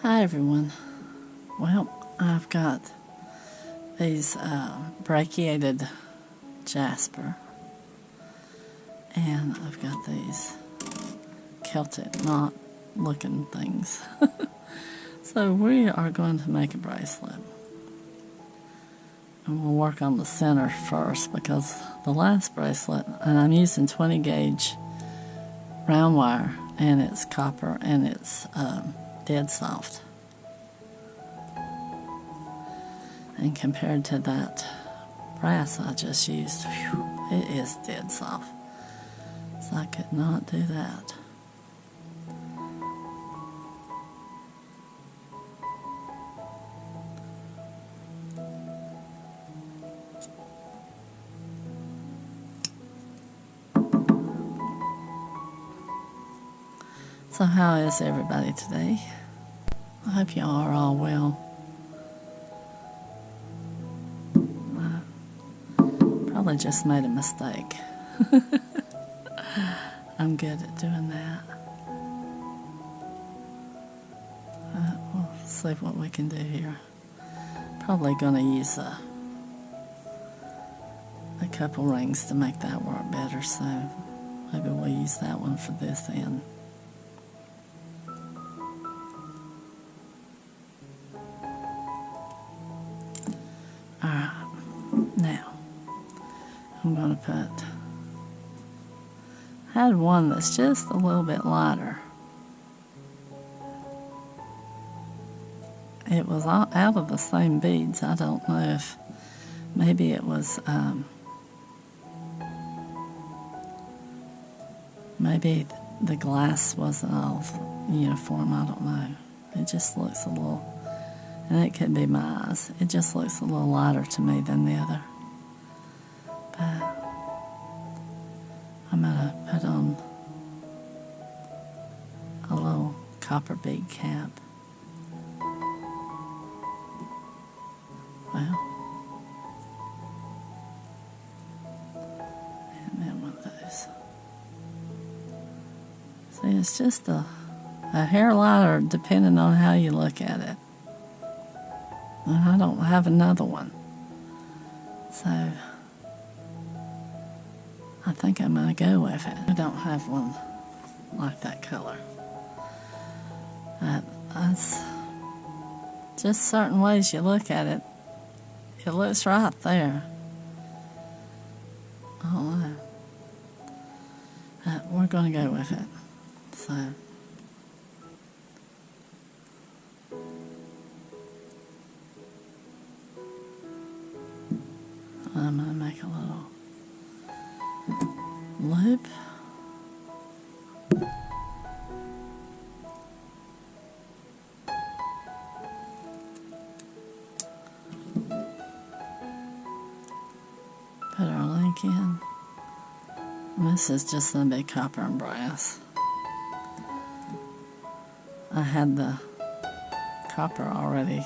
Hi everyone. Well, I've got these Brecciated Jasper, and I've got these Celtic knot looking things. So we are going to make a bracelet. And we'll work on the center first because the last bracelet, and I'm using 20 gauge round wire, and it's copper and it's dead soft. And compared to that brass I just used, it is dead soft. So I could not do that. So how is everybody today? I hope you are all well. I probably just made a mistake. I'm good at doing that. We'll see what we can do here. Probably going to use a couple rings to make that work better, so maybe we'll use that one for this end. Alright, now I'm going to put, I had one that's just a little bit lighter. It was all out of the same beads. I don't know if maybe it was, maybe the glass wasn't all uniform, I don't know. It just looks a little, and it could be my eyes, it just looks a little lighter to me than the other. But I'm going to put on a little copper bead cap. Well, and then one of those. See, it's just a hair lighter depending on how you look at it. And I don't have another one. So I think I'm going to go with it. I don't have one like that color. That's just certain ways you look at it. It looks right there. I don't know. We're going to go with it. So I'm going to make a little loop. Put our link in. And this is just going to be copper and brass. I had the copper already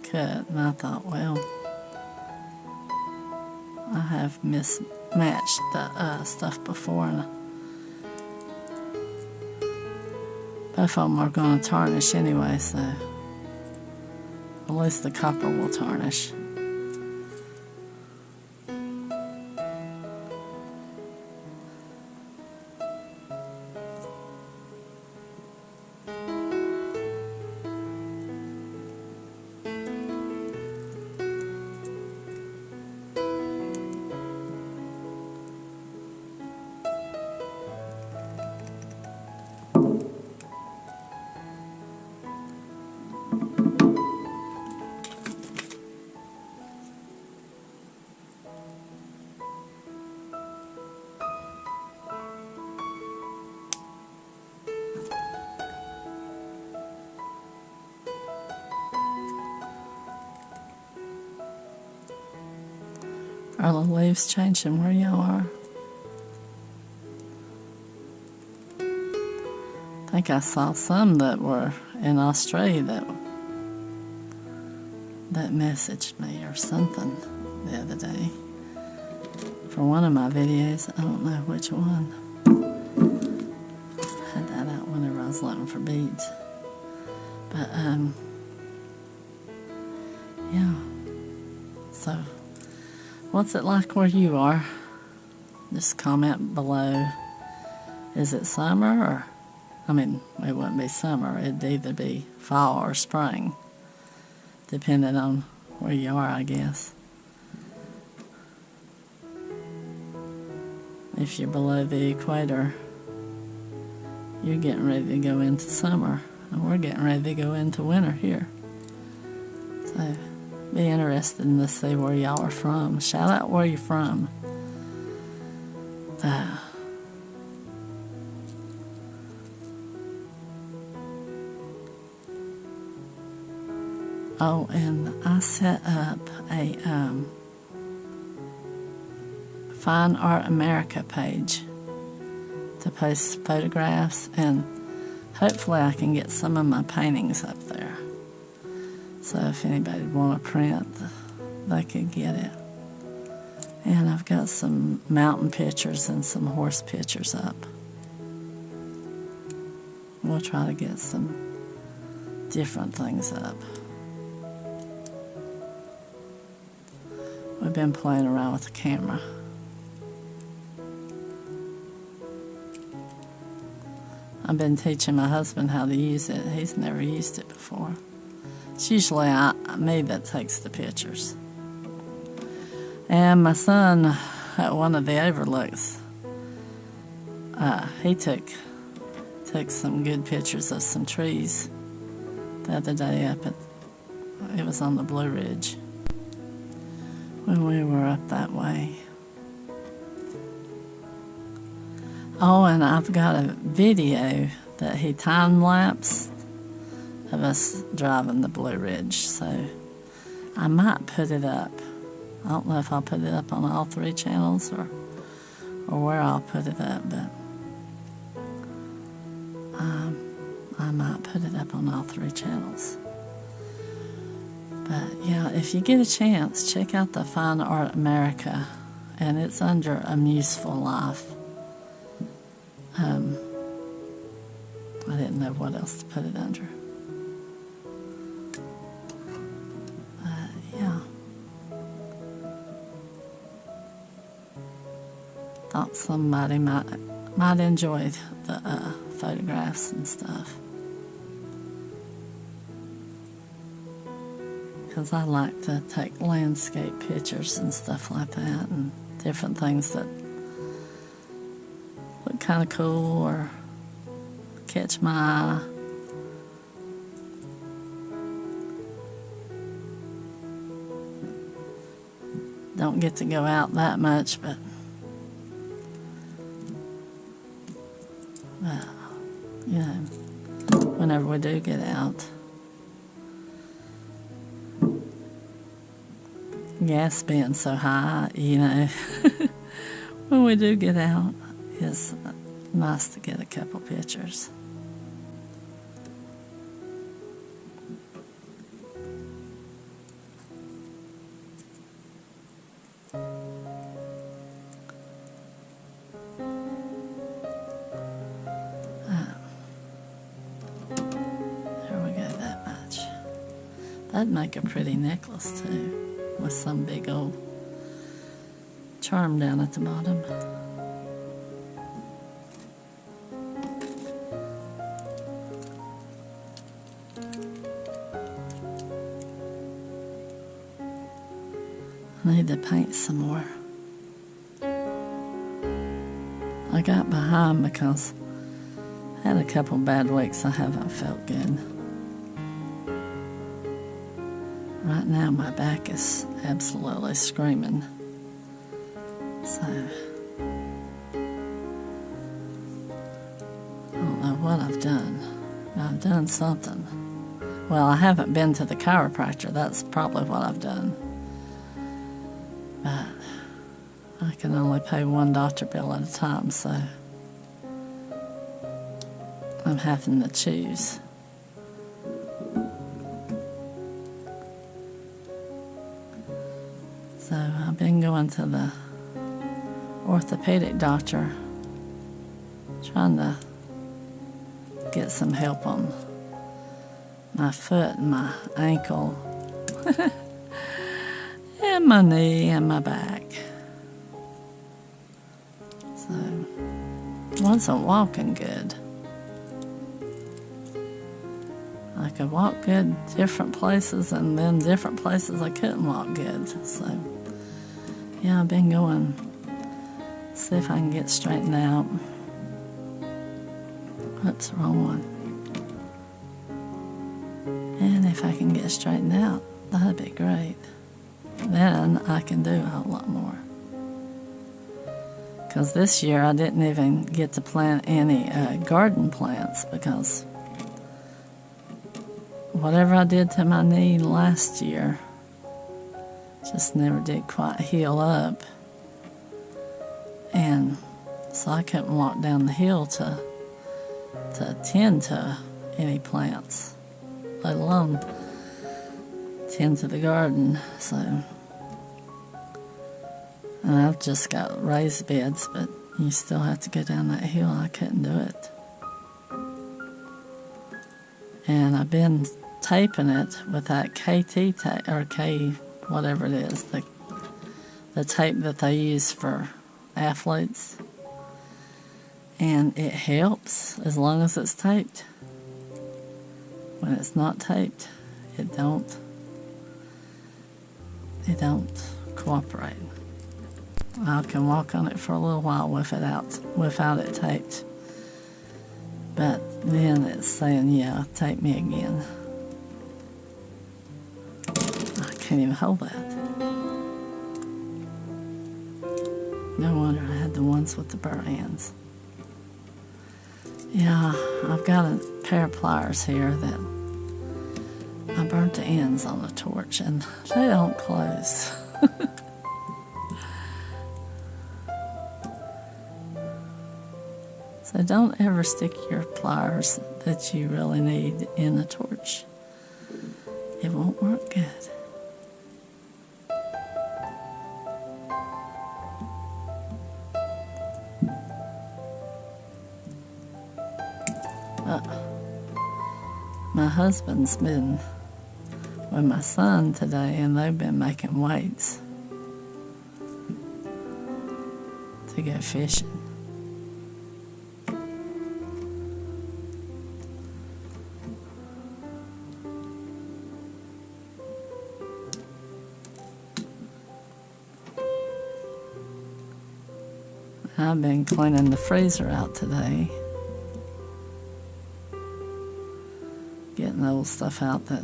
cut, and I thought, well, I have mismatched the stuff before, and both of them are going to tarnish anyway, so at least the copper will tarnish. Are the leaves changing where y'all are? I think I saw some that were in Australia that messaged me or something the other day for one of my videos. I don't know which one. I had that out whenever I was looking for beads. But, yeah. So, what's it like where you are? Just comment below. Is it summer or, it wouldn't be summer. It'd either be fall or spring, depending on where you are, I guess. If you're below the equator, you're getting ready to go into summer, and we're getting ready to go into winter here. So, be interested to see where y'all are from. Shout out where you're from. Oh, and I set up a Fine Art America page to post photographs, and hopefully I can get some of my paintings up there. So if anybody would want to print, they could get it. And I've got some mountain pictures and some horse pictures up. We'll try to get some different things up. We've been playing around with the camera. I've been teaching my husband how to use it. He's never used it before. It's usually me that takes the pictures. And my son, at one of the overlooks, he took some good pictures of some trees the other day it was on the Blue Ridge when we were up that way. Oh, and I've got a video that he time-lapsed of us driving the Blue Ridge, so I might put it up. I don't know if I'll put it up on all 3 channels or where I'll put it up, but I might put it up on all 3 channels. But yeah, if you get a chance, check out the Fine Art America, and it's under A Museful Life. I didn't know what else to put it under. Yeah. Thought somebody might enjoy the photographs and stuff. Because I like to take landscape pictures and stuff like that, and different things that look kind of cool or catch my eye. Don't get to go out that much, but whenever we do get out, gas being so high, when we do get out, it's nice to get a couple pictures. There we go, that much. That'd make a pretty necklace too, with some big old charm down at the bottom. I need to paint some more. I got behind because I had a couple bad weeks. I haven't felt good. Right now my back is absolutely screaming. So I don't know what I've done. I've done something. Well, I haven't been to the chiropractor. That's probably what I've done. But I can only pay one doctor bill at a time, so I'm having to choose. So I've been going to the orthopedic doctor, trying to get some help on my foot and my ankle and my knee and my back. So, wasn't walking good. I could walk good different places, and then different places I couldn't walk good. So, yeah, I've been going, see if I can get straightened out. Oops, wrong one. And if I can get straightened out, that'd be great. Then I can do a whole lot more. Because this year I didn't even get to plant any garden plants, because whatever I did to my knee last year just never did quite heal up. And so I couldn't walk down the hill to tend to any plants, let alone tend to the garden. So, and I've just got raised beds, but you still have to go down that hill. I couldn't do it. And I've been taping it with that KT tape, or K, whatever it is, the tape that they use for athletes. And it helps as long as it's taped. When it's not taped, it don't cooperate. I can walk on it for a little while without it taped. But then it's saying, yeah, tape me again. I can't even hold that. No wonder I had the ones with the burnt ends. Yeah, I've got a pair of pliers here that I burnt the ends on the torch, and they don't close. So don't ever stick your pliers that you really need in a torch. It won't work good. My husband's been with my son today, and they've been making weights to go fishing. I've been cleaning the freezer out today, getting the old stuff out that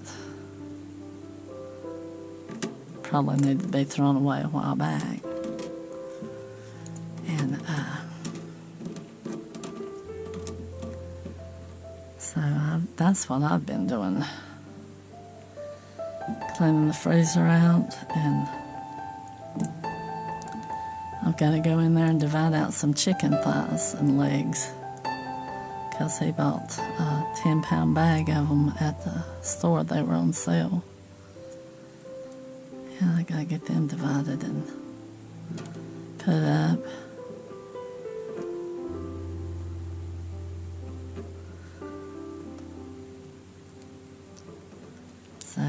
probably needed to be thrown away a while back. And so that's what I've been doing, cleaning the freezer out. And I've got to go in there and divide out some chicken thighs and legs, because he bought a 10-pound bag of them at the store. They were on sale. Yeah, I got to get them divided and put up. So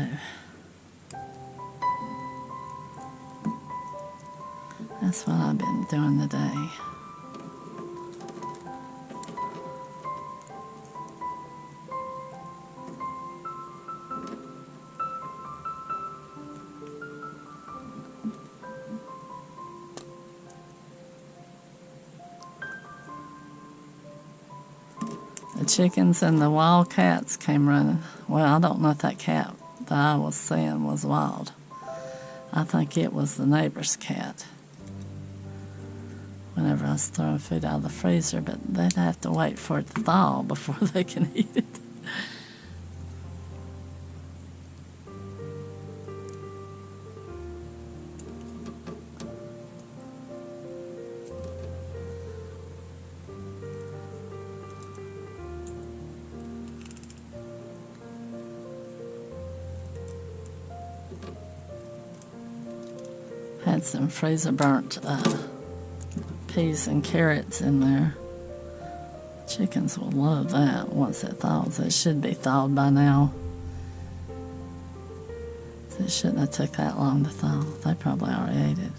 that's what I've been doing today. The chickens and the wild cats came running. Well, I don't know if that cat that I was seeing was wild. I think it was the neighbor's cat. Whenever I was throwing food out of the freezer, but they'd have to wait for it to thaw before they can eat it. Had some freezer burnt peas and carrots in there. Chickens will love that once it thaws. It should be thawed by now. It shouldn't have took that long to thaw. They probably already ate it.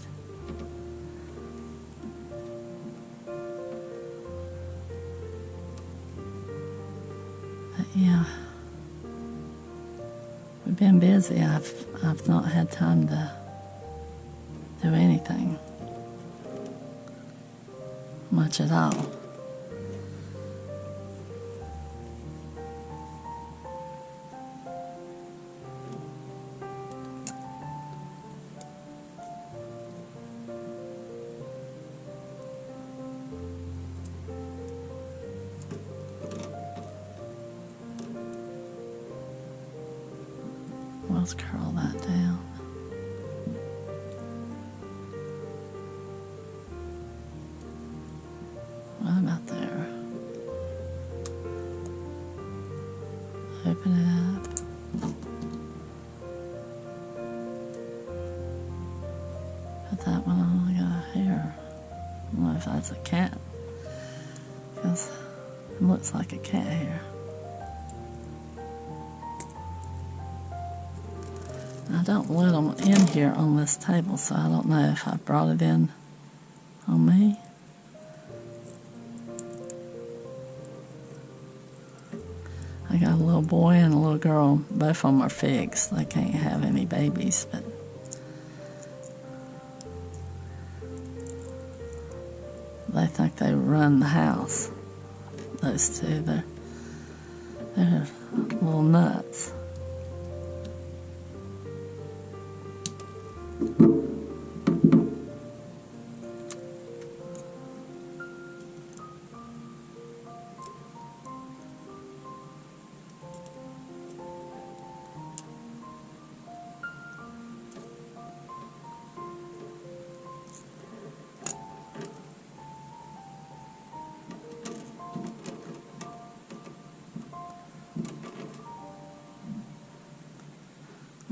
But yeah, we've been busy. I've not had time to do anything much at all. Let's curl that down. What about there? Open it up. Put that one on. I got a hair. I don't know if that's a cat, because it looks like a cat hair. I don't let them in here on this table, so I don't know if I brought it in on me. I got a little boy and a little girl. Both of them are figs. They can't have any babies, but they think they run the house. Those two, they're little nuts.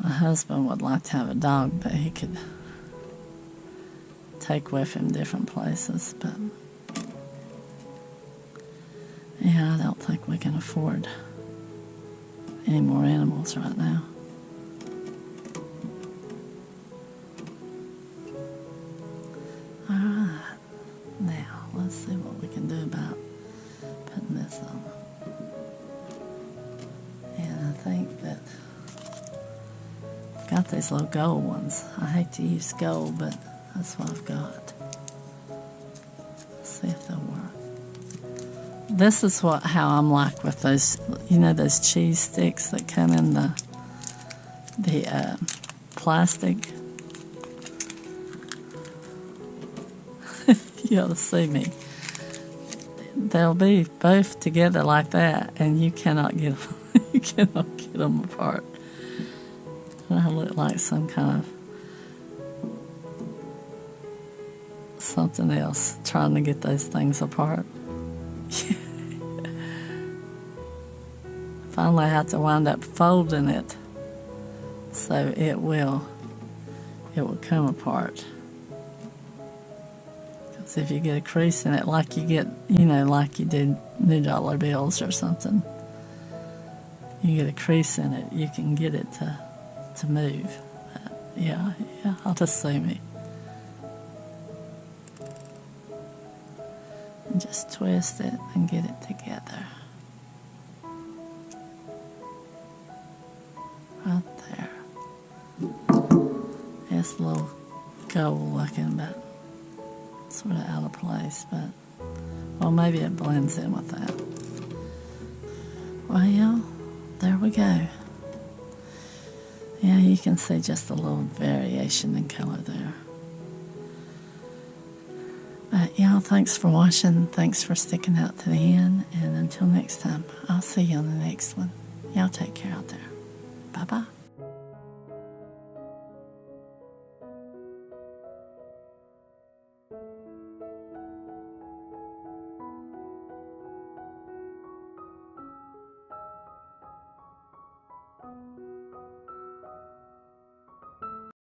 My husband would like to have a dog that he could take with him different places, but yeah, I don't think we can afford any more animals right now. Alright, now let's see what we can do about putting this on. And I think that I've got these little gold ones. I hate to use gold, but that's what I've got. Let's see if they'll work. This is how I'm like with those, you know, those cheese sticks that come in the plastic. You ought to see me. They'll be both together like that, and you cannot get them. You cannot get them apart. And I look like some kind of something else trying to get those things apart. Finally, I have to wind up folding it so it will come apart. Because if you get a crease in it, like you get, you know, like you do New Dollar bills or something, you get a crease in it, you can get it to move. Yeah, I'll just see me. And just twist it and get it together. Right there. It's a little gold looking, but sort of out of place, but well, maybe it blends in with that. Well, there we go. Yeah, you can see just a little variation in color there. But yeah, thanks for watching. Thanks for sticking out to the end. And until next time, I'll see you on the next one. Y'all take care out there. Bye-bye.